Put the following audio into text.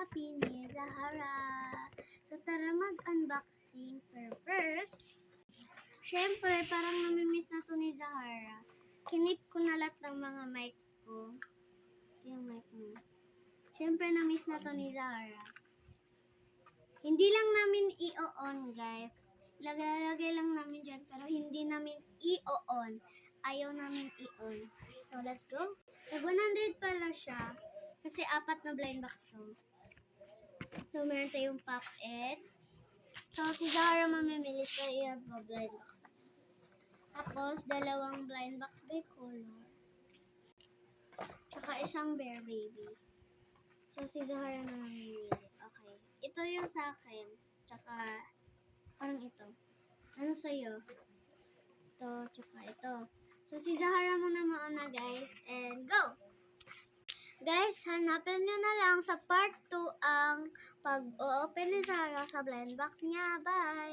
Happy ni Zahara. So tara mag-unboxing. Pero first, syempre parang namimiss na to ni Zahara. Kinip ko na lahat ng mga mics ko. Ito yung mic mo. Syempre namiss na to ni Zahara. Hindi lang namin i-on guys. Lagay lang namin dyan pero hindi namin i-on. Ayaw namin i-on. So let's go. Nag 100 pala siya. Kasi 4 na blind box to. So meron tayong pop-it. So si Zahara mamimili sa iya blind box. Tapos 2 blind box by color. Tsaka isang bear baby. So si Zahara na mamimili. Okay. Ito yung sa akin. Tsaka parang ito. Ano sa'yo? Ito, tsaka ito. So si Zahara muna mauna guys. And go! Guys, hanapin nyo na lang sa part 2 ang pag-open ni Zahara sa blind box niya. Bye!